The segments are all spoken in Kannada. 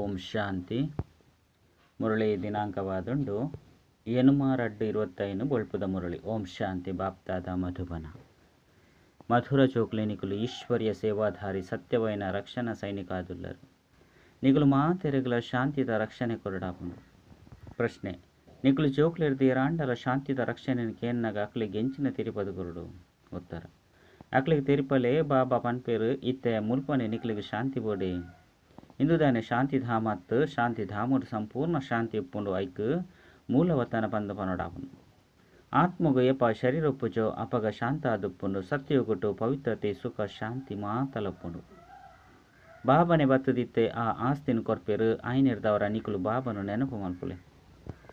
ಓಂ ಶಾಂತಿ. ಮುರಳಿ ದಿನಾಂಕವಾದುಂಡು 8/2/25 ಬೊಳ್ಪುದ ಮುರಳಿ. ಓಂ ಶಾಂತಿ. ಬಾಪ್ತಾದ ಮಧುಬನ. ಮಧುರ ಚೋಕ್ಲೆ ನಿಕುಲು ಈಶ್ವರ್ಯ ಸೇವಾಧಾರಿ ಸತ್ಯವೈನ ರಕ್ಷಣಾ ಸೈನಿಕಾದುಲ್ಲರು. ನಿಕುಲು ಮಾತೆರೆಗುಲ ಶಾಂತಿದ ರಕ್ಷಣೆ ಕೊರಡಾಪುಂಡು. ಪ್ರಶ್ನೆ: ನಿಕುಲು ಚೋಕ್ಲೆರ್ದು ಇರಾಂಡಲ ಶಾಂತಿದ ರಕ್ಷಣೆ ಕೇನ್ನಾಗ ಅಕ್ಲಿಗೆ ಎಂಚಿನ ತಿರುಪದು ಕೊರಡು. ಉತ್ತರ: ಅಕ್ಲಿಗೆ ತಿರುಪಲೆ ಬಾಬಾ ಪನ್ಪೇರು ಇತ್ತೆ ಮುಲ್ಪನೆ ನಿಕಲಿಗೆ ಶಾಂತಿ ಬೋಡೆ. ಇಂದುದಾನೆ ಶಾಂತಿಧಾಮತ್ ಶಾಂತಿಧಾಮುಡು ಸಂಪೂರ್ಣ ಶಾಂತಿ ಉಪ್ಪುಂಡು ಐಕ್ ಮೂಲವತನ ಪಂದ ಪನೋಡಾಪುಂಡು. ಆತ್ಮಗು ಎಪ ಶರೀರ ಉಪ್ಪುಜೋ ಅಪಗ ಶಾಂತ ಆದುಪ್ಪುಂಡು. ಸತ್ಯಯುಗುಟ್ಟು ಪವಿತ್ರತೆ ಸುಖ ಶಾಂತಿ ಮಾತಲಪ್ಪುಂಡು. ಬಾಬನೆ ಬತ್ತದಿತ್ತೆ ಆ ಆಸ್ತಿನ ಕೊರ್ಪೆರು ಆಯ್ನಿರ್ದವರ ನಿಕುಲು ಬಾಬನು ನೆನಪು ಮಲ್ಪುಲೆ.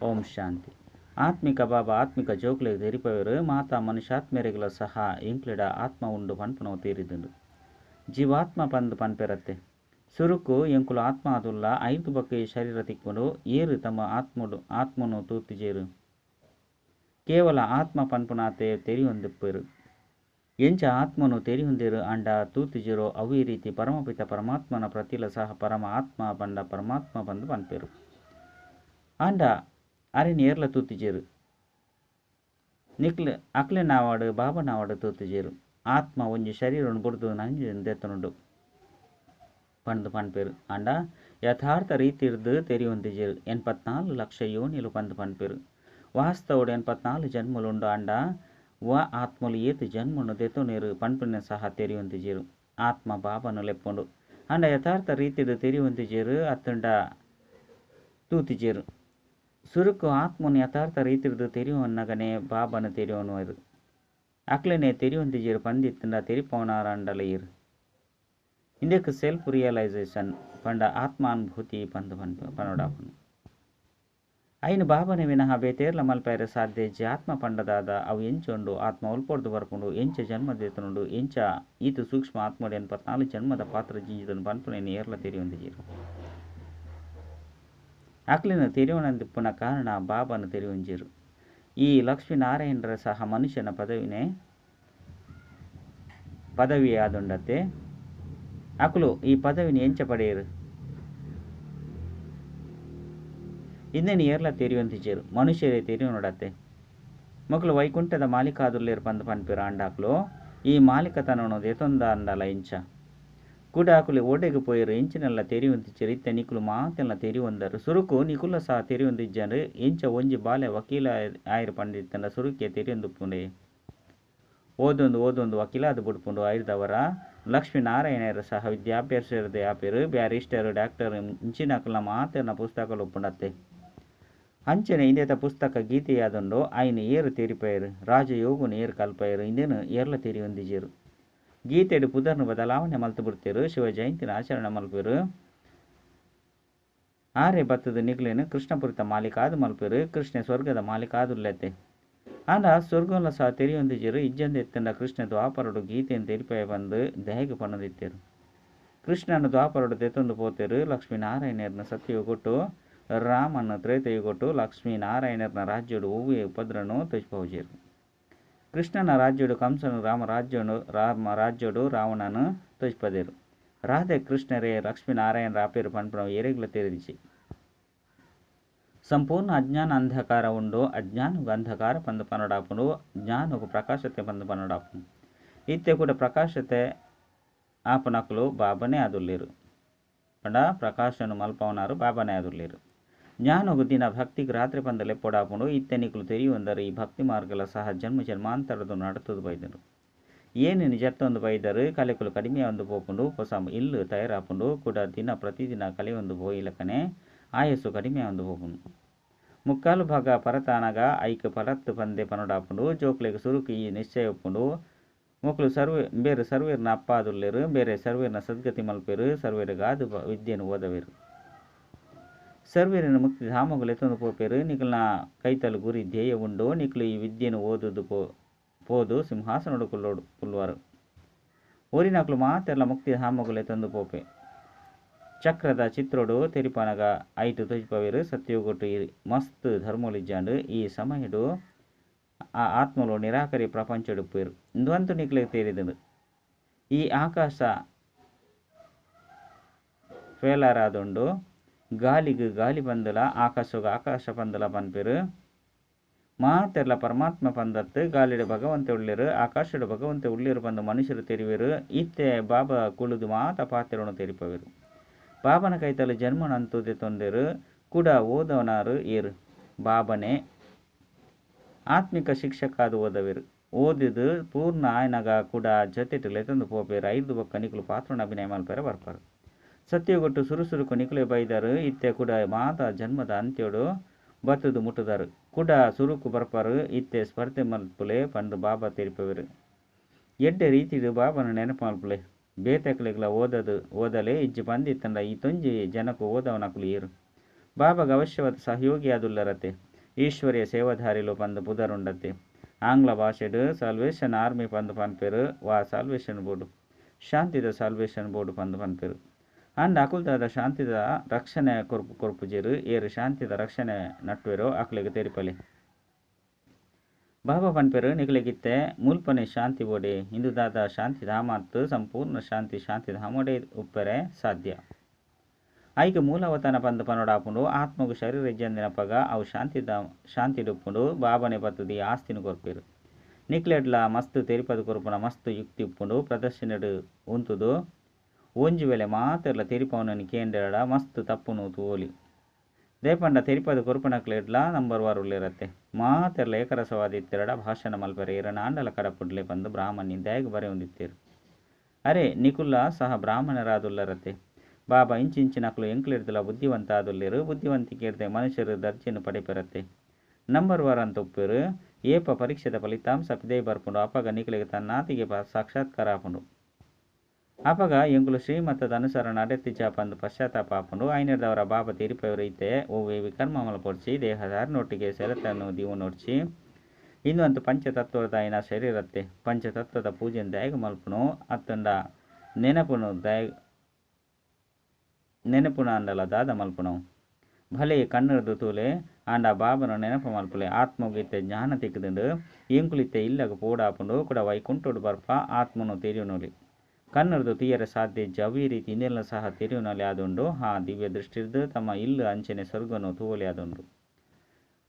ಓಂ ಶಾಂತಿ. ಆತ್ಮಿಕ ಬಾಬಾ ಆತ್ಮಿಕ ಜೋಕ್ಲೆಗೆ ತೆರಿಪವರು ಮಾತಾ ಮನುಷ್ಯಾತ್ಮೆರೆಗಳ ಸಹ ಇಂಕ್ಲಿಡ ಆತ್ಮ ಉಂಡು ಪನ್ಪುನವು ತೀರಿದುಂಡು. ಜೀವಾತ್ಮ ಪಂದು ಪನ್ಪೆರತ್ತೆ ಸುರುಕು ಎಂಕುಲು ಆತ್ಮ ಆದುಲ್ಲ 5 ಬಕ್ಕೆ ಶರೀರ ತಿಕ್ಕುಂಡು ಏರು ತಮ್ಮ ಆತ್ಮನು ತೂತಿಜೇರು. ಕೇವಲ ಆತ್ಮ ಪನ್ಪುನಾತೆ ತೆರಿಯೊಂದಿಪ್ಪರು. ಎಂಚ ಆತ್ಮನು ತೆರಿಯೊಂದಿರು ಅಂಡ ತೂತಿಜಿರೋ ಅವು ಈ ರೀತಿ ಪರಮಪಿತ ಪರಮಾತ್ಮನ ಪ್ರತಿಲ ಸಹ ಪರಮ ಆತ್ಮ ಬಂಡ ಪರಮಾತ್ಮ ಬಂದು ಪನ್ಪೇರು ಅಂಡ ಅರೆನ್ ಏರ್ಲ ತೂತಿಜೇರು. ನಿಕ್ಲು ಅಕ್ಲೆ ನಾವಾಡು ಬಾಬಾ ನಾವಾಡು ತೂತಿಜೇರು. ಆತ್ಮ ಒಂಜಿ ಶರೀರನು ಬುಡ್ದು ನಂಜೆತ್ತನುಂಡು ಪಂದು ಪನ್ಪೇರು ಅಂಡ ಯಥಾರ್ಥ ರೀತಿರ್ದು ತೆರಿಯೊಂದಿಜೇರು. 84 ಲಕ್ಷ ಯೋನಿಲು ಪಂದು ಪನ್ಪೇರು. ವಾಸ್ತವುಡು 84 ಜನ್ಮಲುಂಡು ಅಂಡ ವ ಆತ್ಮಲು ಏತು ಜನ್ಮನು ದೆತೊನೇರು ಪನ್ಪುನ ಸಹ ತೆರಿಯೊಂದಿಜೇರು. ಆತ್ಮ ಬಾಬನು ಲೆಪ್ಪುಂಡು ಅಂಡ ಯಥಾರ್ಥ ರೀತಿಡು ತೆರಿಯೊಂದಿಜೇರು ಅತ್ತುಂಡ ತೂತಿಜೇರು. ಸುರುಕು ಆತ್ಮನು ಯಥಾರ್ಥ ರೀತಿರ್ದು ತೆರಿಯೋನ್ನಗನೆ ಬಾಬನು ತೆರಿಯೋನುವರು. ಅಕ್ಲೆನೆ ತೆರಿಯೊಂದಿಜೇರು ಪಂದಿತ್ತುಂಡ ತೆರಿಪವನಾರಂಡಲ ಇರು. ಇಂದಕ್ಕೆ ಸೆಲ್ಫ್ ರಿಯಲೈಸೇಷನ್ ಪಂಡ ಆತ್ಮಾನುಭೂತಿ ಪಂದು ಪನೋಡಾಪುಂಡು. ಐನು ಬಾಬನೆ ವಿನಃ ಬೇತೇರ್ಲ ಮಲ್ಪೈರ ಸಾಧ್ಯ ಜೆ ಆತ್ಮ ಪಂಡದಾದ ಅವು ಎಂಚುಂಡು ಆತ್ಮ ಉಲ್ಪೊಡ್ದು ಬರ್ಪುಂಡು. ಎಂಚ ಜನ್ಮ ದೇತನುಂಡು ಎಂಚ ಈತು ಸೂಕ್ಷ್ಮ ಆತ್ಮಡು 84 ಜನ್ಮದ ಪಾತ್ರ ಜಿಂಜಿದನು ಪನ್ಪುನೇನು ಏರ್ಲ ತೆರಿಯೊಂದಿಜೇರು. ಅಕ್ಲಿನ ತೆರಿಯೋಣಂದಿಪ್ಪುನ ಕಾರಣ ಬಾಬನು ತೆರಿಯೊಂಜೇರು. ಈ ಲಕ್ಷ್ಮೀನಾರಾಯಣರ ಸಹ ಮನುಷ್ಯನ ಪದವಿ ಆದುಂಡತೆ ಅಕ್ಲು ಈ ಪದವಿನ ಎಂಚ ಪಡೆಯರು ಇಂದೇನು ಏರ್ಲ ತೆರಿಯೊಂದಿಜೇರು. ಮನುಷ್ಯರೇ ತೆರಿಯೋನೊಡತ್ತೆ ಮಕ್ಕಳು ವೈಕುಂಠದ ಮಾಲಿಕಾದುಲ್ಲೇರು ಪಂದು ಪನ್ಪೇರು ಅಂಡಾಕ್ಲು ಈ ಮಾಲಿಕತನನು ದೆತೊಂದ ಅಂಡಲ ಎಂಚ ಕೂಡ ಅಕುಲು ಓಡೆಗೆ ಪೋಯರು ಎಂಚಿನೆಲ್ಲ ತೆರಿಯೊಂದಿಜೇರು. ಇತ್ತೆ ನಿಕುಲು ಮಾತೆಲ್ಲ ತೆರಿಯೊಂದರು. ಸುರುಕು ನಿಕುಲ ಸಹ ತೆರಿಯೊಂದಿಜ್ಜರು. ಎಂಚ ಒಂಜಿ ಬಾಲೆ ವಕೀಲ ಆಯ್ರು ಪಂಡಿತ್ತಂಡ ಸುರುಕೆ ತೆರಿಯೊಂದುಪ್ಪುಂಡೆ ಓದೊಂದು ವಕೀಲಾದ ಬುಡ್ಪುಂಡು ಐರ್ದವರ ಲಕ್ಷ್ಮೀನಾರಾಯಣರು ಸಹ ವಿದ್ಯಾಭ್ಯಾಸರದೇ ಆಪೇರು. Barrister doctor ಇಂಚಿನಕಲ್ನ ಮಾತೆರ್ನ ಪುಸ್ತಕಲು ಒಪ್ಪುಂಡತ್ತೆ. ಅಂಚನೆ ಇಂದೇತ ಪುಸ್ತಕ ಗೀತೆಯಾದುಂಡು ಐನು ಏರು ತೆರಿಪೇರು. ರಾಜಯೋಗುನು ಏರು ಕಲ್ಪೇರು. ಇಂದೇನು ಏರ್ಲ ತೆರಿಯೊಂದಿಜೇರು. ಗೀತೆಡು ಪುದರ್ನು ಬದಲಾವಣೆ ಮಲ್ತು ಬಿಡ್ತೇರು. ಶಿವ ಜಯಂತಿನ ಆಚರಣೆ ಮಲ್ಪೇರು. ಆರೆ ಬತ್ತದ ನಿಗ್ಲೇನು ಕೃಷ್ಣಪುರಿತ ಮಾಲಿಕಾದು ಮಲ್ಪೇರು. ಕೃಷ್ಣ ಸ್ವರ್ಗದ ಮಾಲಿಕಾದುಲ್ಲತ್ತೆ ಅಂಡ ಸ್ವರ್ಗಂಲ ಸಹ ತೆರಿಯೊಂದಿಜೇರು. ಇಜ್ಜಂದು ಎತ್ತಂಡ ಕೃಷ್ಣ ದ್ವಾಪರಡು ಗೀತೆಯನ್ನು ತೆರಿಪಾಯ ಬಂದು ದಯಗೆ ಪನ್ನದಿತ್ತೇರು. ಕೃಷ್ಣನ ದ್ವಾಪರಡು ದೆತೊಂದು ಪೋತೇರು. ಲಕ್ಷ್ಮೀನಾರಾಯಣರ್ನ ಸತ್ಯಯುಗೊಟ್ಟು ರಾಮನ ತ್ರೇತಯುಗೊಟ್ಟು ಲಕ್ಷ್ಮೀನಾರಾಯಣರ್ನ ರಾಜ್ಯಡು ಹೂವೆ ಉಪದ್ರನು ತೊಜ್ಪೌಜೇರು. ಕೃಷ್ಣನ ರಾಜ್ಯಡು ಕಂಸನು ರಾಮ ರಾಜ್ಯಡು ರಾವಣನು ತೊಜ್ಪದೇರು. ರಾಧೆ ಕೃಷ್ಣರೇ ಲಕ್ಷ್ಮೀನಾರಾಯಣರ ಆಪೇರು ಪನ್ಪುನವು ಎರೆಗ್ಲ ತೆರೆದಿಚೆ. ಸಂಪೂರ್ಣ ಅಜ್ಞಾನ ಅಂಧಕಾರ ಉಂಡು. ಅಜ್ಞಾನಗೂ ಅಂಧಕಾರ ಪಂದು ಪನೋಡಾಪುಂಡು. ಜ್ಞಾನಗೂ ಪ್ರಕಾಶತೆ ಪಂದು ಪನೋಡಾಪುಂಡು. ಇತ್ತೆ ಕೂಡ ಪ್ರಕಾಶತೆ ಆಪನಕಲು ಬಾಬನೇ ಆದುಲ್ಲೇರು ಪಂಡ ಪ್ರಕಾಶನು ಮಲ್ಪವನಾರು ಬಾಬನೇ ಆದುಲ್ಲೇರು. ಜ್ಞಾನಗೂ ದಿನ ಭಕ್ತಿಗೆ ರಾತ್ರಿ ಪಂದ ಲೆಪ್ಪೊಡಾಪುಂಡು. ಇತ್ತೆ ನಿಕುಲು ತೆರಿಯೊಂದರು ಈ ಭಕ್ತಿ ಮಾರ್ಗಲ ಸಹ ಜನ್ಮ ಜನ್ಮಾಂತರದು ನಡತದು ಬೈದರು. ಏನೇನು ಜತ್ತೊಂದು ಬೈದರು ಕಲೆಕುಲು ಕಡಿಮೆ ಒಂದು ಪೋಪುಂಡು. ಹೊಸ ಇಲ್ಲು ತಯಾರಾಪುಂಡು ಕೂಡ ದಿನ ಪ್ರತಿದಿನ ಕಲೆಯೊಂದು ಪೋಯಿಲಕನೆ ಆಯಸ್ಸು ಕಡಿಮೆ ಒಂದು ಪೋಪುಂಡು. ಮುಕ್ಕಾಲು ಭಾಗ ಪರತಾನಗ ಐಕ್ ಪರತ್ತು ಪಂದೆ ಪನೋಡಾಪುಂಡು. ಜೋಕ್ಲೆಗೆ ಸುರುಕು ಈ ನಿಶ್ಚಯ ಒಪ್ಪುಂಡು. ಮಕ್ಕಳು ಬೇರೆ ಸರ್ವೇರ್ನ ಅಪ್ಪ ಆದುಲ್ಲೇರು. ಬೇರೆ ಸರ್ವೇರ್ನ ಸದ್ಗತಿ ಮಲ್ಪೇರು. ಸರ್ವೇರಿಗಾದು ವಿದ್ಯೆಯನ್ನು ಓದವೇರು. ಸರ್ವೇರಿನ ಮುಕ್ತಿ ಧಾಮಗಳು ಎತ್ತೊಂದು ಪೋಪೇರು. ನಿಕಲ್ನ ಕೈತಲು ಗುರಿ ಧ್ಯೇಯ ಉಂಡು. ನಿಕಲು ಈ ವಿದ್ಯೆಯನ್ನು ಓದುದು ಪೋದು ಸಿಂಹಾಸನೋಡು ಪುಲ್ವಾರು ಓರಿನಕಲು ಮಾತೆರ್ಲ ಮುಕ್ತಿ ಧಾಮಗಳು ಎತ್ತೊಂದು ಪೋಪೆ. ಚಕ್ರದ ಚಿತ್ರೋಡು ತೆರಿಪಾನಗ ಐಟು ತೊಜ್ಪವೇರು. ಸತ್ಯಯುಗೊಟ್ಟು ಮಸ್ತ್ ಧರ್ಮೋಲಿಜ್ಜಾಂಡು ಈ ಸಮಯಡು ಆ ಆತ್ಮಲು ನಿರಾಕರಿ ಪ್ರಪಂಚಡು ಪೇರು. ಇಂದುವಂತು ನಿಕ್ಲೆಗೆ ತೇರಿದುಂಡು. ಈ ಆಕಾಶ ಫೇಲಾರಾದುಂಡು ಗಾಲಿಗೆ ಗಾಲಿ ಪಂದಲ ಆಕಾಶಗ ಆಕಾಶ ಪಂದಲ ಪನ್ಪೆರು ಮಾತೆರ್ಲ ಪರಮಾತ್ಮ ಪಂದತ್ತು ಗಾಲಿಡ ಭಗವಂತ ಉಳ್ಳಿರು ಆಕಾಶದ ಭಗವಂತ ಉಳ್ಳಿರು ಪಂದು ಮನುಷ್ಯರು ತೆರಿವೆರು ಇತ್ತೆ ಬಾಬಾ ಕುಳಿದು ಮಾತ ಪಾತ್ರೆಯನ್ನು ತೆರಿಪವೆರು ಬಾಬನ ಕೈತಲು ಜನ್ಮನಂತುದೆ ತೊಂದರು ಕೂಡ ಓದವನಾರು ಏರು ಬಾಬನೇ ಆತ್ಮಿಕ ಶಿಕ್ಷಕಾದು ಓದವೆರು ಓದಿದು ಪೂರ್ಣ ಆಯ್ನಗ ಕೂಡ ಜೊತೆಟು ತಂದು ಪೋಪೇರು 5 ಬೊಕ್ಕ ನಿಕುಲು ಪಾತ್ರನ ಅಭಿನಯ ಮಲ್ಪೆರ ಬರ್ಪಾರು ಸತ್ಯಗೊಟ್ಟು ಸುರುಸುರುಕು ನಿಕುಲೆ ಬೈದರು ಇತ್ತೆ ಕೂಡ ಮಾತ ಜನ್ಮದ ಅಂತ್ಯೋಡು ಬತ್ತದು ಮುಟ್ಟುದಾರು ಕೂಡ ಸುರುಕು ಬರ್ಪಾರು ಇತ್ತೆ ಸ್ಪರ್ಧೆ ಮಲ್ಪುಲೆ ಪಂದು ಬಾಬಾ ತೆರಿಪವೆರು ಎಡ್ಡೆ ರೀತಿದು ಬಾಬನ ನೆನಪು ಮಲ್ಪುಲೆ ಬೇತಕ್ಲೆಗ್ಲ ಓದಲೆ ಇಜ್ಜಿ ಬಂದಿತ್ತಂಡ ಈ ತೊಂಜಿ ಜನಕ್ಕೂ ಓದವನಕುಲು ಏರು ಬಾಬಾಗ ಅವಶ್ಯವಾದ ಸಹಯೋಗಿ ಆದುಲ್ಲರತೆ ಈಶ್ವರ್ಯ ಸೇವಾಧಾರಿಲು ಪಂದು ಪುದರುಂಡತೆ ಆಂಗ್ಲ ಭಾಷೆಡು ಸಾಲ್ವೇಷನ್ ಆರ್ಮಿ ಪಂದು ಪನ್ಪೆರು ವಾ ಸಾಲ್ವೇಷನ್ ಬೋರ್ಡು ಶಾಂತಿದ ಸಾಲ್ವೇಷನ್ ಬೋರ್ಡು ಪಂದು ಪನ್ಪೆರು ಅಂಡ್ ಅಕುಲ್ತಾದ ಶಾಂತಿದ ರಕ್ಷಣೆ ಕೊರ್ಪುಜೆರು ಏರು ಶಾಂತಿದ ರಕ್ಷಣೆ ನಟ್ವೆರೋ ಅಕ್ಲೆಗೆ ತೆರಿಪಲೆ ಬಾಬಾ ಪನ್ಪೆರು ನಿಕಲೆಗಿತ್ತೆ ಮುಲ್ಪನೆ ಶಾಂತಿ ಬೋಡೆ ಹಿಂದುದಾದ ಶಾಂತಿ ಧಾಮತ್ತು ಸಂಪೂರ್ಣ ಶಾಂತಿ ಧಾಮೋಡೆ ಉಪ್ಪರೆ ಸಾಧ್ಯ ಐಕೆ ಮೂಲವತನ ಪಂದು ಪನೋಡಾಪುಂಡು ಆತ್ಮಗೂ ಶರೀರ ಇಜ್ಜಂದಿನ ಪಗ ಅವು ಶಾಂತಿ ಡುಪ್ಪುಂಡು ಬಾಬನೆ ಬತ್ತುದಿ ಆಸ್ತಿನ ಕೊರ್ಪೆರು ನಿಕ್ಲೆಡ್ಲ ಮಸ್ತ್ ತೆರಿಪದು ಕೊರ್ಪುನ ಮಸ್ತ್ ಯುಕ್ತಿ ಉಪ್ಪುಂಡು ಪ್ರದರ್ಶನಡು ಉಂತುದು ಒಂಜಿ ವೇಳೆ ಮಾತೆರ್ಲ ತೆರಿಪವನನಿ ಕೇಂದ್ರ ಮಸ್ತ್ ತಪ್ಪುನು ತೂಲಿ ದೇಪಂಡ ತೆರಿಪದ ಕೊರ್ಪನಕ್ಲೆಡ್ಲ ನಂಬರ್ 1 ಉಳ್ಳಿರತ್ತೆ ಮಾತೆರ್ಲ ಏಕರಸವಾದಿತ್ತೆರಡ ಭಾಷಣ ಮಲ್ಪರೆ ಇರನ ಆಂಡಲ ಕಡಪುಡ್ಲೆ ಬಂದು ಬ್ರಾಹ್ಮಣಿ ದಯಗ ಬರೆ ಹೊಂದಿತ್ತೇರು ಅರೆ ನಿಕುಲ್ಲ ಸಹ ಬ್ರಾಹ್ಮಣರಾದುಲ್ಲರತ್ತೆ ಬಾಬಾ ಇಂಚಿನಕ್ಲು ಎಂಕ್ಲಿಡ್ದಲ ಬುದ್ಧಿವಂತ ಆದುಲ್ಲೇರು ಬುದ್ಧಿವಂತಿಕೆ ಇರ್ದೆ ಮನುಷ್ಯರು ದರ್ಜೆಯನ್ನು ಪಡೆಪೆರತ್ತೆ ನಂಬರ್ 1 ಅಂತ ಒಪ್ಪೇರು ಏಪ ಪರೀಕ್ಷೆದ ಫಲಿತಾಂಶ ಪಿದೇ ಬರ್ಪುಂಡು ಅಪಗ ನಿಕಲಿಗೆ ತನ್ನಾತಿಗೆ ಸಾಕ್ಷಾತ್ಕಾರ ಆಪುಂಡು ಅಪಗ ಎಂಕುಲು ಶ್ರೀಮತದ ಅನುಸರಣ ಅಡೆತ್ತಿಚ ಪಂದು ಪಶ್ಚಾತ್ತಾಪ ಆಪುಂಡು ಐನರ್ದವರ ಬಾಬಾ ತೀರಿಪವರು ಐತೆ ಓವೆ ವಿಕರ್ಮ ಮಲಪೊಡ್ಚಿ ದೇಹದಾರಿನೊಟ್ಟಿಗೆ ಸೆಲೆತನ್ನು ದೀವು ನೋಡ್ಚಿ ಇನ್ನೊಂದು ಪಂಚತತ್ವದ ಐನ ಶರೀರತ್ತೆ ಪಂಚತತ್ವದ ಪೂಜೆಯನ್ನು ದಯಗ ಮಲ್ಪುನು ಅತ್ತಂಡ ನೆನಪುನ ಅಂಡಲ ದಾದ ಮಲ್ಪುಣವು ಭಲೆ ಕಣ್ಣರದು ತೂಲೆ ಆಂಡ ಬಾಬನ ನೆನಪು ಮಲ್ಪುಲೆ ಆತ್ಮಗಿತ್ತೆ ಜ್ಞಾನ ತಿಕ್ಕದಿಂಡು ಎಂಕುಲಿತ್ತೆ ಇಲ್ಲಗ ಪೋಡಾಪುಂಡು ಕೂಡ ವೈಕುಂಠುಡು ಬರ್ಪ ಆತ್ಮನು ತೆರಿಯುನೊಲಿ ಕನ್ನಡದು ತೀಯರ ಸಾಧ್ಯ ಜವಿ ರೀತಿ ಇನ್ನೆಲ್ಲ ಸಹ ತೆರಿಯುನಲ್ಲಿ ಆದುಂಡು ಆ ದಿವ್ಯ ದೃಷ್ಟಿರ್ದು ತಮ್ಮ ಇಲ್ಲು ಅಂಚನೆ ಸ್ವರ್ಗನು ತೂವಲಿ ಆದುಂಡು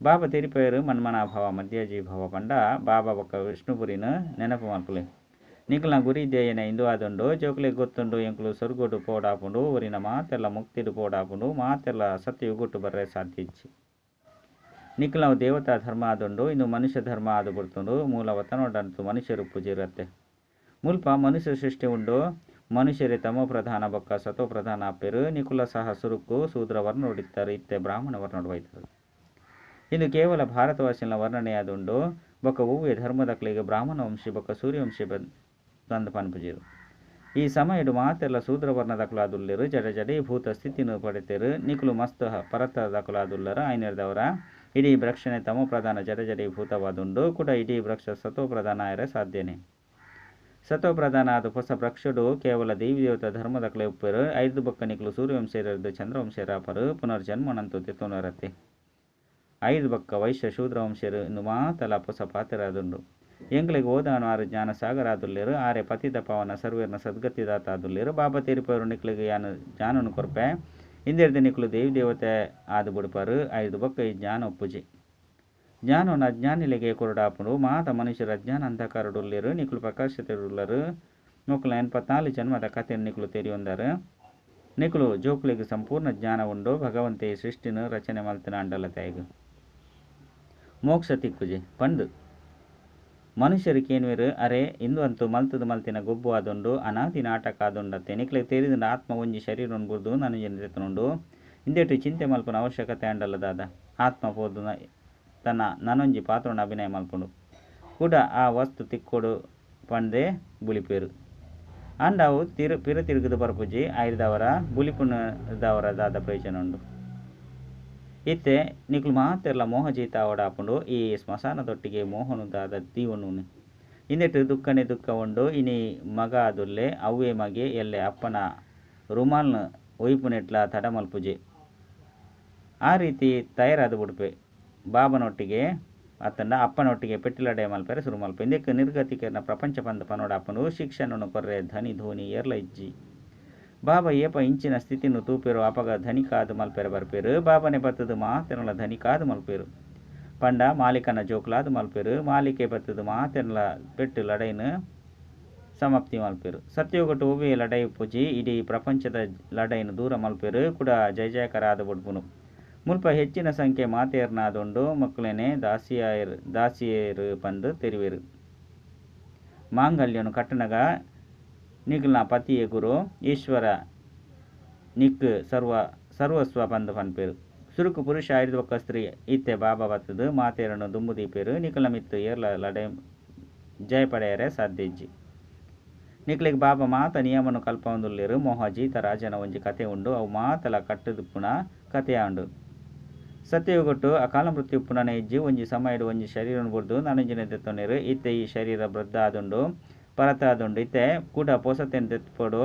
ಬಾಬಾ ತೆರಿಪೇರು ಮನ್ಮನಾಭಾವ ಮಧ್ಯಾಜೀಭಾವ ಪಂಡ ಬಾಬಾ ಬೊಕ್ಕ ವಿಷ್ಣುಪುರಿನ ನೆನಪು ಮಲ್ಪುಲೆ ನಿಕಲ್ನ ಗುರಿ ಧ್ಯೇಯನ ಇಂದು ಆದುಂಡು ಜೋಕ್ಲೆ ಗೊತ್ತುಂಡು ಎಂಕುಲು ಸ್ವರ್ಗೋಡು ಪೋಡಾಪುಂಡು ಊರಿನ ಮಾತೆಲ್ಲ ಮುಕ್ತಿಡು ಪೋಡಾಪುಂಡು ಮಾತೆಲ್ಲ ಸತ್ಯ ಯುಗುಟ್ಟು ಬರ್ರೆ ಸಾಧ್ಯ ಇಚ್ಚಿ ನಿಕಲ್ನ ದೇವತಾ ಧರ್ಮ ಆದುಂಡು ಇನ್ನು ಮನುಷ್ಯ ಧರ್ಮ ಆದು ಬಿಡ್ತುಂಡು ಮೂಲವತನೋಡಂತು ಮನುಷ್ಯರು ಪೂಜಿರತ್ತೆ ಮುಲ್ಪ ಮನುಷ್ಯ ಸೃಷ್ಟಿ ಉಂಡು ಮನುಷ್ಯರೇ ತಮೋ ಪ್ರಧಾನ ಬೊಕ್ಕ ಸತೋ ಪ್ರಧಾನ ಅಪ್ಪೆರು ನಿಕುಲ ಸಹ ಸುರುಕು ಶೂದ್ರ ವರ್ಣ ಹೊಡಿತಾರೆ ಇತ್ತೆ ಬ್ರಾಹ್ಮಣ ವರ್ಣ ಹೊಡ್ವೈತಾರೆ ಇನ್ನು ಕೇವಲ ಭಾರತವಾಸಿನ ವರ್ಣನೆಯಾದುಂಡು ಬೊಕ್ಕ ಹೂವೆ ಧರ್ಮದಕ್ಲಿಗೆ ಬ್ರಾಹ್ಮಣ ವಂಶಿ ಬೊಕ್ಕ ಸೂರ್ಯವಂಶಿ ತಂದು ಪನ್ಪುಜಿರು ಈ ಸಮಯಡು ಮಾತೆಲ್ಲ ಶೂದ್ರ ವರ್ಣದಕುಲಾದುಲ್ಲೆರು ಜಡೆ ಭೂತ ಸ್ಥಿತಿನ ಪಡೆತೆರು ನಿಕುಲು ಮಸ್ತ್ ಪರತದಕುಲಾದುಲ್ಲರು ಐನರ್ದವರ ಇಡೀ ವೃಕ್ಷನೆ ತಮೋ ಪ್ರಧಾನ ಜಡೆ ಭೂತವಾದುಂಡು ಕೂಡ ಇಡೀ ವೃಕ್ಷ ಸತೋ ಪ್ರಧಾನ ಆಯರ ಸಾಧ್ಯನೇ ಸತೋ ಪ್ರಧಾನ ಆದ ಹೊಸ ವೃಕ್ಷಡು ಕೇವಲ ದೇವಿ ದೇವತಾ ಧರ್ಮದಕ್ಲೆ ಉಪ್ಪೆರು 5 ಬೊಕ್ಕ ನಿಕಲು ಸೂರ್ಯವಂಶೇರದು ಚಂದ್ರವಂಶೇರಾಪರು ಪುನರ್ಜನ್ಮನಂತು ತೆತ್ತುನರತ್ತೆ 5 ಬೊಕ್ಕ ವೈಶ್ಯ ಶೂದ್ರವಂಶರು ಇನ್ನು ಮಾತಲ ಹೊಸ ಪಾತ್ರರಾದುಂಡು ಎಂಗ್ಲಿಗೆ ಓದಾನು ಜ್ಞಾನ ಸಾಗರಾದುಲ್ಲೇರು ಆರೆ ಪತಿತ ಪಾವನ ಸರ್ವೇರ್ನ ಸದ್ಗತಿದಾತಾದುಲ್ಲೇರು ಬಾಬಾ ತೀರಿಪವರು ನಿಕ್ಲಿಗೆ ಯಾನು ಜ್ಞಾನನು ಕೊರ್ಪೆ ಹಿಂದೆರ್ದು ನಿಕಲು ದೇವಿ ದೇವತೆ ಆದು ಬಿಡ್ಪಾರು 5 ಬೊಕ್ಕ ಈ ಜ್ಞಾನ ಒಪ್ಪುಜಿ ಜ್ಞಾನವನ್ನು ಅಜ್ಞಾನಿಲೆಗೆ ಕೊರಡಾಪುಂಡು ಮಾತ ಮನುಷ್ಯರ ಅಜ್ಞಾನ ಅಂಧಕಾರಡುಲ್ಲೇರು ನಿಕುಲು ಪ್ರಕಾಶತೆರುಲ್ಲರು ನೊಕ್ಲ 84 ಜನ್ಮದ ಕಥೆಯನ್ನು ನಿಕುಲು ತೆರಿಯೊಂದರು ನಿಕುಲು ಜೋಕ್ಲಿಗೆ ಸಂಪೂರ್ಣ ಜ್ಞಾನ ಉಂಡು ಭಗವಂತೆ ಸೃಷ್ಟಿನ ರಚನೆ ಮಲ್ತಿನ ಅಂಡಲ ತೈಗು ಮೋಕ್ಷ ತಿಕ್ಕುಜೆ ಪಂಡು ಮನುಷ್ಯರು ಕೇನ್ವೇರು ಅರೆ ಇಂದು ಅಂತೂ ಮಲ್ತಿನ ಗೊಬ್ಬು ಆದುಂಡು ಅನಾದಿ ನಾಟಕ ಆದುಂಡತ್ತೆ ನಿಕ್ಲಿಗೆ ತೆರಿದ ಆತ್ಮ ಒಂಜಿ ಶರೀರವನ್ನು ಬುರ್ದು ನಾನು ಜನತೆನುಂಡು ಇಂದೆಟ್ಟು ಚಿಂತೆ ಮಲ್ಪನ ಅವಶ್ಯಕತೆ ಅಂಡಲ್ಲದಾದ ಆತ್ಮ ಪೋದು ತನ್ನ ನನೊಂಜಿ ಪಾತ್ರನ ಅಭಿನಯ ಮಲ್ಪುಂಡು ಕೂಡ ಆ ವಸ್ತು ತಿಕ್ಕೊಡು ಪಂಡೆ ಬುಲಿಪೇರು ಅಂಡ ಅವು ಪಿರ ತಿರುಗದು ಬರ್ಪುಜಿ ಐದವರ ಬುಲಿಪುಣದವರ ದಾದ ಪ್ರಯೋಜನ ಉಂಡು ಇತ್ತೆ ನಿಕುಲು ಮಾತೆರ್ಲ ಮೋಹಜೀತ ಓಡಾಪುಂಡು ಈ ಸ್ಮಶಾನದೊಟ್ಟಿಗೆ ಮೋಹನು ದಾದ ದೀವನು ಇನ್ನೆಟ್ಟು ದುಃಖನೇ ದುಃಖ ಉಂಡು ಇನಿ ಮಗ ಆದುಲ್ಲೆ ಅವ್ವೇ ಮಗೆ ಎಲ್ಲೆ ಅಪ್ಪನ ರುಮಾಲ್ನ ಒಯ್ಪುನೆಟ್ಲ ತಡ ಮಲ್ಪುಜೆ ಆ ರೀತಿ ತಯಾರಾದ ಬಿಡ್ಪೆ ಬಾಬನೊಟ್ಟಿಗೆ ಅತ್ತಂಡ ಅಪ್ಪನೊಟ್ಟಿಗೆ ಪೆಟ್ಟಿಲಡೆ ಮಲ್ಪೆರೆ ಶುರು ಮಲ್ಪೆ ಇಂದಕ್ಕೆ ನಿರ್ಗತಿಕರನ ಪ್ರಪಂಚ ಪಂದ ಪನೋಡಾಪನು ಶಿಕ್ಷಣನು ಕೊರ್ರೆ ಧನಿ ಧೋನಿ ಏರ್ಲ ಇಜ್ಜಿ ಬಾಬಾ ಏಪ ಇಂಚಿನ ಸ್ಥಿತಿಯನ್ನು ತೂಪೇರು ಅಪಗ ಧನಿಕಾದು ಮಲ್ಪೆರ ಬರ್ಪೇರು ಬಾಬನೆ ಬತ್ತದು ಮಾತೆರಲ ಧನಿಕಾದು ಮಲ್ಪೇರು ಪಂಡ ಮಾಲಿಕನ ಜೋಕ್ಲಾದು ಮಲ್ಪೇರು ಮಾಲಿಕೆ ಬತ್ತದು ಮಾತೆರಲ ಪೆಟ್ಟು ಲಡೈನು ಸಮಾಪ್ತಿ ಮಲ್ಪೇರು ಸತ್ಯೋಗಟ್ಟು ಒವ್ವೆ ಲಡೈ ಪೂಜಿ ಇಡೀ ಪ್ರಪಂಚದ ಲಡೈನು ದೂರ ಮಲ್ಪೇರು ಕೂಡ ಜಯ ಜಯಕರ ಆದ ಬುಡ್ಬುನು ಮುಲ್ಪ ಹೆಚ್ಚಿನ ಸಂಖ್ಯೆ ಮಾತೇರ್ನಾದೊಂಡು ಮಕ್ಕಳೇನೆ ದಾಸಿಯರು ಬಂದು ತೆರಿವೇರು ಮಾಂಗಲ್ಯನು ಕಟ್ಟಣಗ ನಿಗ್ಲ ಪತಿಯ ಗುರು ಈಶ್ವರ ನಿಕ್ ಸರ್ವಸ್ವ ಬಂದು ಪನ್ಪೇರು ಸುರುಕು ಪುರುಷ ಐದು ಒಕ್ಕ ಸ್ತ್ರೀ ಇತ್ತೆ ಬಾಬಾ ಬತ್ತದು ಮಾತೇರನ್ನು ದುಂಬು ದೀಪೇರು ನಿಖಲ ಮಿತ್ತು ಏರ್ಲ ಲಡೆ ಜಯ ಪಡೆಯರೆ ಸಾಧ್ಯ ಇಜ್ಜಿ ನಿಕ್ಲಿಗೆ ಬಾಬಾ ಮಾತ ನಿಯಮನು ಕಲ್ಪೊಂದುಲ್ಲೇರು ಮೋಹಜೀತ ರಾಜನ ಒಂಜಿ ಕತೆ ಉಂಡು ಅವು ಮಾತಲ ಕಟ್ಟದು ಪುನ ಕಥೆಯ ಉಂಡು ಸತ್ಯಯುಗೊಟ್ಟು ಅಕಾಲ ಮೃತ್ಯು ಪುನಃ ಇಜ್ಜಿ ಒಂಜಿ ಸಮಯಡು ಒಂಜಿ ಶರೀರನು ಬುರ್ದು ನನಂಜಿನ ತೆತ್ತೊಂದಿರು ಇತ್ತೆ ಈ ಶರೀರ ವೃದ್ಧ ಆದುಂಡು ಪರತ ಆದುಂಡು ಇತ್ತೆ ಕೂಡ ಪೊಸತೆನ್ ತೆತ್ಪೊಡು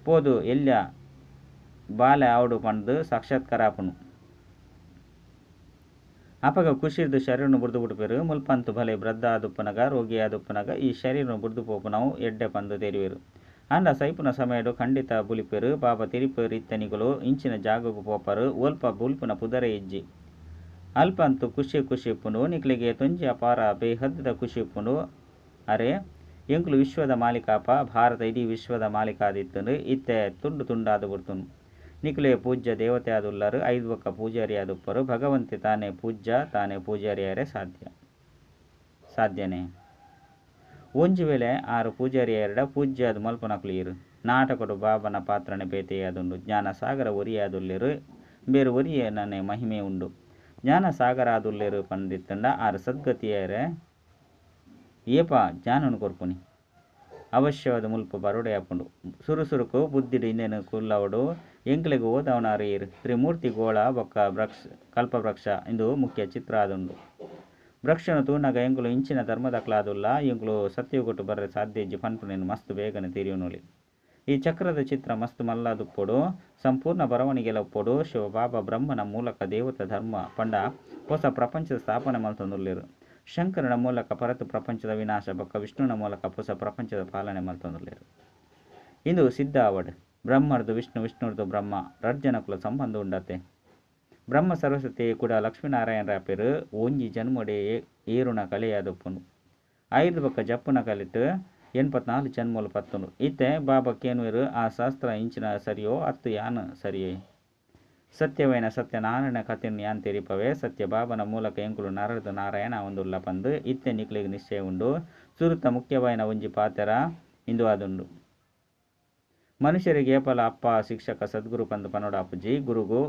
ಪೋದು ಎಲ್ಯ ಬಾಲೆ ಆವಡು ಪಂದು ಸಾಕ್ಷಾತ್ಕಾರ ಆಪುನು ಅಪಗ ಖುಷಿರ್ದು ಶರೀರನು ಬುರ್ದು ಬಿಡ್ಪೇರು ಮುಲ್ಪಂತು ಭಲೆ ವೃದ್ಧ ಆದುಪ್ಪನಗ ರೋಗಿ ಆದುಪ್ಪನಗ ಈ ಶರೀರನು ಬುರ್ದು ಪೋಪು ನಾವು ಎಡ್ಡೆ ಪಂದು ತೆರಿವೇರು ಅಂಡ ಸೈಪುನ ಸಮಯಡು ಖಂಡಿತ ಬುಲಿಪೇರು ಬಾಬಾ ತಿರಿಪೇರು ಇತ್ತನಿಗಳು ಇಂಚಿನ ಜಾಗಗೂ ಪೋಪರು ಓಲ್ಪ ಬುಲ್ಪುನ ಪುದರೆ ಇಜ್ಜಿ ಅಲ್ಪಂತು ಖುಷಿ ಪುನು ನಿಕ್ಲಿಗೆ ತೊಂಜಿ ಅಪಾರ ಬೇಹದ್ದದ ಖುಷಿ ಪುನು ಅರೆ ಎಂಕ್ಲು ವಿಶ್ವದ ಮಾಲಿಕಾಪ ಭಾರತ ಇಡೀ ವಿಶ್ವದ ಮಾಲಿಕಾದಿತ್ತಂದು ಇತ್ತೆ ತುಂಡು ತುಂಡಾದು ಬಿಡ್ತುನು ನಿಕ್ಲೆ ಪೂಜ್ಯ ದೇವತೆ ಆದುಲ್ಲರು ಐದು ಒಕ್ಕ ಪೂಜಾರಿ ಆದುಪ್ಪರು ಭಗವಂತೆ ತಾನೇ ಪೂಜ್ಯ ತಾನೇ ಪೂಜಾರಿಯರೇ ಸಾಧ್ಯನೇ ಒಂಜಿ ವೇಳೆ ಆರು ಪೂಜಾರಿಯರಡ ಪೂಜ್ಯ ಅದು ಮಲ್ಪನಕ್ಲಿಯರು ನಾಟಕಡು ಬಾಬನ ಪಾತ್ರನೆ ಬೇತೆಯಾದುಂಡು ಜ್ಞಾನ ಸಾಗರ ಒರಿಯಾದುಲ್ಲೇರು ಬೇರು ಒರಿಯನೇ ಮಹಿಮೆ ಉಂಡು ಜ್ಞಾನ ಸಾಗರ ಆದುಲ್ಲೇರು ಪಂಡಿತ್ತಂಡ ಆರು ಸದ್ಗತಿಯರೇ ಏಪ ಜ್ಞಾನನು ಕೊರ್ಪುನಿ ಅವಶ್ಯವಾದ ಮುಲ್ಪ ಬರೋಡೆ ಹಾಕೊಂಡು ಸುರುಸುರುಕು ಬುದ್ಧಿಡು ಇನ್ನೇನು ಕುಲ್ಲವಡು ಎಂಕ್ಲೆಗೆ ಓದವನಾರು ಇರು ತ್ರಿಮೂರ್ತಿ ಗೋಳ ಬೊಕ್ಕ ಕಲ್ಪವೃಕ್ಷ ಇಂದು ಮುಖ್ಯ ಚಿತ್ರ ಆದುಂಡು ವೃಕ್ಷನು ತೂನಾಗ ಎಂಕುಲು ಇಂಚಿನ ಧರ್ಮದಕ್ಲಾದುಲ್ಲ ಎಂಕುಲು ಸತ್ಯಗೊಟ್ಟು ಬರರೆ ಸಾಧ್ಯ ಇಜ್ಜಿ ಪನ್ಪುನೇನು ಮಸ್ತ್ ಬೇಗನೆ ತಿರಿಯುನುಲಿ ಈ ಚಕ್ರದ ಚಿತ್ರ ಮಸ್ತ್ ಮಲ್ಲಾದುಪ್ಪೊಡು ಸಂಪೂರ್ಣ ಬರವಣಿಗೆಲಪ್ಪೊಡು ಶಿವಬಾಬಾ ಬ್ರಹ್ಮನ ಮೂಲಕ ದೇವತ ಧರ್ಮ ಪಂಡ ಹೊಸ ಪ್ರಪಂಚದ ಸ್ಥಾಪನೆ ಮಲ್ತೊಂದುಲ್ಲೇರು ಶಂಕರನ ಮೂಲಕ ಪರತು ಪ್ರಪಂಚದ ವಿನಾಶ ಬೊಕ್ಕ ವಿಷ್ಣುನ ಮೂಲಕ ಹೊಸ ಪ್ರಪಂಚದ ಪಾಲನೆ ಮಲ್ತೊಂದುಲ್ಲೇರು ಇಂದು ಸಿದ್ಧ ಅವಡ್ ಬ್ರಹ್ಮರ್ದು ವಿಷ್ಣುರ್ದು ಬ್ರಹ್ಮ ರಡ್ಜನಕುಲ ಸಂಬಂಧ ಉಂಡತೆ ಬ್ರಹ್ಮ ಸರಸ್ವತಿ ಕೂಡ ಲಕ್ಷ್ಮೀನಾರಾಯಣ ರಾಪೇರು ಒಂಜಿ ಜನ್ಮಡೆ ಏರುಣ ಕಲೆಯಾದಪ್ಪನು ಐದು ಬೊಕ್ಕ ಜಪ್ಪುನ ಕಲಿತು 84 ಜನ್ಮಲು ಪತ್ತುನು ಇತ್ತೆ ಬಾಬಾ ಕೇನುವೆರು ಆ ಶಾಸ್ತ್ರ ಇಂಚಿನ ಸರಿಯೋ ಅತ್ತು ಯಾನು ಸರಿಯೇ ಸತ್ಯವೈನ ಸತ್ಯನಾರಾಯಣ ಕಥೆಯನ್ನು ಯಾನ್ ತೆರಿಪವೇ ಸತ್ಯ ಬಾಬನ ಮೂಲಕ ಎಂಕುಲು ನರದು ನಾರಾಯಣ ಒಂದುಲ್ಲ ಪಂದು ಇತ್ತೆ ನಿಕ್ಲಿಗೆ ನಿಶ್ಚಯ ಉಂಡು ಸುರುತ ಮುಖ್ಯವಾಯಿನ ಒಂಜಿ ಪಾತೆರ ಇಂದು ಅದುಂಡು ಮನುಷ್ಯರಿಗೆ ಏಪಲ ಅಪ್ಪ ಶಿಕ್ಷಕ ಸದ್ಗುರು ಪಂದು ಪನೋಡ ಅಪ್ಪುಜಿ ಗುರುಗು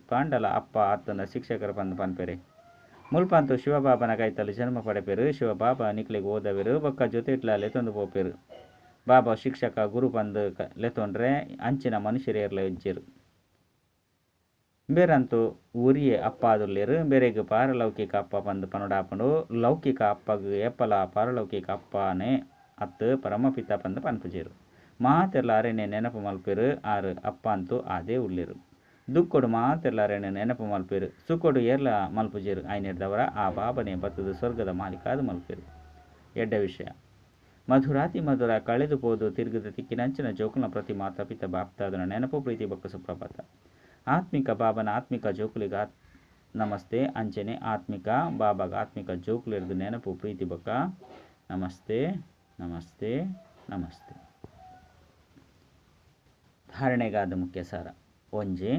ಪಾಂಡಲ ಅಪ್ಪ ಆತನ ಶಿಕ್ಷಕರ ಪಂದು ಪನ್ಪೆರೆ ಮುಲ್ಪಂತು ಶಿವಬಾಬನ ಕೈತಲು ಜನ್ಮ ಪಡೆಪೇರು ಶಿವಬಾಬಾ ನಿಕ್ಲಿಗೆ ಓದವೆರು ಬೊಕ್ಕ ಜೊತೆ ಇಟ್ಲ ಲೆತೊಂದು ಪೋಪೇರು ಬಾಬಾ ಶಿಕ್ಷಕ ಗುರು ಪಂದು ಲೆತೊಂಡ್ರೆ ಅಂಚಿನ ಮನುಷ್ಯರೇರ್ಲ ಇಜ್ಜೇರು ಬೇರಂತೂ ಊರಿಯೇ ಅಪ್ಪ ಆದುಲ್ಲೇರು ಬೇರೆಗೆ ಪಾರಲೌಕಿಕ ಅಪ್ಪ ಪಂದು ಪನೋಡಾಪನು ಲೌಕಿಕ ಅಪ್ಪಗ ಏಪಲ ಪಾರಲೌಕಿಕ ಅಪ್ಪನೇ ಅತ್ತು ಪರಮಪಿತ ಪಂದು ಪನ್ಪುಜೇರು ಮಾತೆರ್ಲ ಅರೆನೆ ನೆನಪು ಮಲ್ಪೇರು ಆರು ಅಪ್ಪ ಅಂತೂ ಅದೇ ಉಳ್ಳೇರು ದುಕ್ಕೊಡು ಮಾತೆರ್ಲ ಅರೆನೆ ನೆನಪು ಮಲ್ಪೇರು ಸುಕ್ಕೊಡು ಏರ್ಲ ಮಲ್ಪುಜೇರು ಆಯ್ನಿಡ್ದವರ ಆ ಬಾಬನೇ ಬತ್ತದು ಸ್ವರ್ಗದ ಮಾಲೀಕಾದು ಮಲ್ಪೇರು ಎಡ್ಡ ವಿಷಯ ಮಧುರಾತಿ ಮಧುರ ಕಳೆದು ಹೋದು ತಿರುಗಿದ ತಿಕ್ಕಿನಂಚಿನ ಜೋಕುಲ ಪ್ರತಿ ಮಾತಾಪಿತ ಬಾಪ್ತಾದನ ನೆನಪು ಪ್ರೀತಿ ಬೊಕ್ಕ ಸುಪ್ರಭಾತ ಆತ್ಮಿಕ ಬಾಬನ ಆತ್ಮಿಕ ಜೋಕುಲಿಗ ನಮಸ್ತೆ ಅಂಚನೆ ಆತ್ಮಿಕ ಬಾಬಾಗ ಆತ್ಮಿಕ ಜೋಕುಲಿರ್ದು ನೆನಪು ಪ್ರೀತಿ ಬೊಕ್ಕ ನಮಸ್ತೆ ನಮಸ್ತೆ ನಮಸ್ತೆ ಧಾರಣೆಗಾದ ಮುಖ್ಯ ಸಾರ ಒಂಜಿ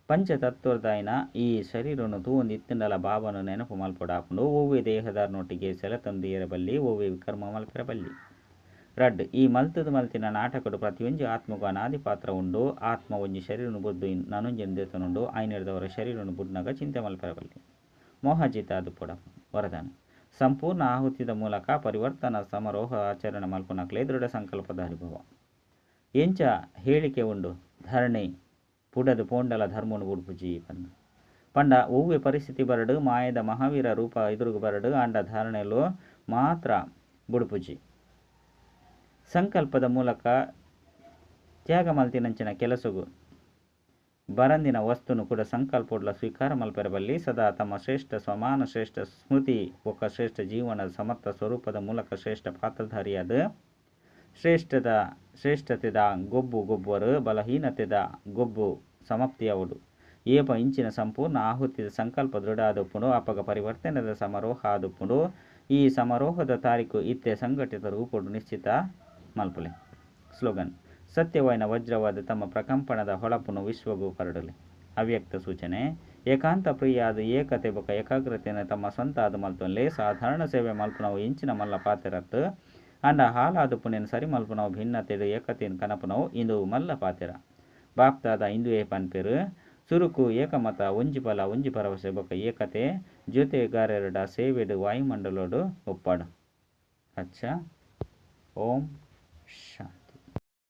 ಪಂಚತತ್ವದಾಯಿನ ಈ ಶರೀರನು ತೂವೊಂದು ಇತ್ತಿಂಡಲ ಬಾಬನು ನೆನಪು ಮಲ್ಪೊಡಾಪುಂಡು ಒವ್ವೆ ದೇಹದಾರನೊಟ್ಟಿಗೆ ಸೆಲೆತಂದು ಏರಬಲ್ಲಿ ಒವ್ವೆ ವಿಕರ್ಮ ಮಲ್ಪೆರಬಲ್ಲಿ ರಡ್ ಈ ಮಲ್ತದು ಮಲ್ತಿನ ನಾಟಕಡು ಪ್ರತಿಯೊಂಜಿ ಆತ್ಮಗೂ ಅನಾದಿ ಪಾತ್ರ ಉಂಡು ಆತ್ಮ ಒಂಜಿ ಶರೀರನು ಬುದ್ದು ನನೊಂಜಿನ ದೇತನುಂಡು ಆಯ್ನಿಡ್ದವರ ಶರೀರನು ಬುಡ್ನಾಗ ಚಿಂತೆ ಮಲ್ಪೆರಬಲ್ಲಿ ಮೋಹಜಿತ ಅದು ಪೊಡ ವರದಾನ ಸಂಪೂರ್ಣ ಆಹುತಿದ ಮೂಲಕ ಪರಿವರ್ತನ ಸಮಾರೋಹ ಆಚರಣೆ ಮಲ್ಪುನಕ್ಲೆ ದೃಢ ಸಂಕಲ್ಪದ ಅನುಭವ ಎಂಚ ಹೇಳಿಕೆ ಉಂಡು ಧರಣಿ ಪುಡದು ಪೋಂಡಲ ಧರ್ಮನು ಬುಡ್ಪುಜಿ ಪಂಡ ಒವ್ವೆ ಪರಿಸ್ಥಿತಿ ಬರಡು ಮಾಯದ ಮಹಾವೀರ ರೂಪ ಎದುರುಗು ಬರಡು ಅಂಡ ಧಾರಣೆಲು ಮಾತ್ರ ಬುಡ್ಪುಜಿ ಸಂಕಲ್ಪದ ಮೂಲಕ ತ್ಯಾಗ ಮಲ್ತಿನಂಚಿನ ಕೆಲಸಗು ಬರಂದಿನ ವಸ್ತುನು ಕೂಡ ಸಂಕಲ್ಪೊಡ್ಲ ಸ್ವೀಕಾರ ಮಲ್ಪೆರಬಲ್ಲಿ ಸದಾ ತಮ್ಮ ಶ್ರೇಷ್ಠ ಸಮಾನ ಶ್ರೇಷ್ಠ ಸ್ಮೃತಿ ಒಕ್ಕ ಶ್ರೇಷ್ಠ ಜೀವನದ ಸಮರ್ಥ ಸ್ವರೂಪದ ಮೂಲಕ ಶ್ರೇಷ್ಠ ಪಾತ್ರಧಾರಿಯಾದ ಶ್ರೇಷ್ಠತೆದ ಗೊಬ್ಬು ಗೊಬ್ಬರು ಬಲಹೀನತೆದ ಗೊಬ್ಬು ಸಮಾಪ್ತಿಯವಡು ಏಪ ಇಂಚಿನ ಸಂಪೂರ್ಣ ಆಹುತಿದ ಸಂಕಲ್ಪ ದೃಢ ಆದುಪ್ಪುಂಡು ಅಪಗ ಪರಿವರ್ತನೆದ ಸಮಾರೋಹ ಆದುಪ್ಪುಂಡು ಈ ಸಮಾರೋಹದ ತಾರೀಕು ಇತ್ತೆ ಸಂಘಟಿತ ರೂಪುಡು ನಿಶ್ಚಿತ ಮಲ್ಪಲೆ. ಸ್ಲೋಗನ್: ಸತ್ಯವೈನ ವಜ್ರವಾದ ತಮ್ಮ ಪ್ರಕಂಪನದ ಹೊಳಪುನು ವಿಶ್ವಗೂ ಕರಡಲಿ. ಅವ್ಯಕ್ತ ಸೂಚನೆ: ಏಕಾಂತ ಪ್ರಿಯಾದ ಏಕತೆ ಬೊಕ ಏಕಾಗ್ರತೆಯನ್ನು ತಮ್ಮ ಸ್ವಂತ ಆದ ಮಲ್ತೊನ್ಲೆ ಸಾಧಾರಣ ಸೇವೆ ಮಲ್ಪನವು ಇಂಚಿನ ಮಲ್ಲ ಪಾತೆರತ್ತು ಅಂಡ ಹಾಲಾದ ಪುಣ್ಯನ ಸರಿ ಮಲ್ಪನವು ಭಿನ್ನತೆಡು ಏಕತೆಯನ್ನು ಕನಪನವು ಇಂದು ಮಲ್ಲ ಪಾತೆರ ಬಾಪ್ತಾದ ಇಂದು ಏ ಪನ್ಪೆರು ಸುರುಕು ಏಕಮತ ಒಂಜಿ ಬಲ ಒಂಜಿ ಭರವಸೆ ಬೊಕ ಏಕತೆ ಜೊತೆಗಾರರ ಸೇವೆಡು ವಾಯುಮಂಡಲೋಡು ಒಪ್ಪಾಡು. ಅಚ್ಚ. ಓಂ ಶಾಂತಿ.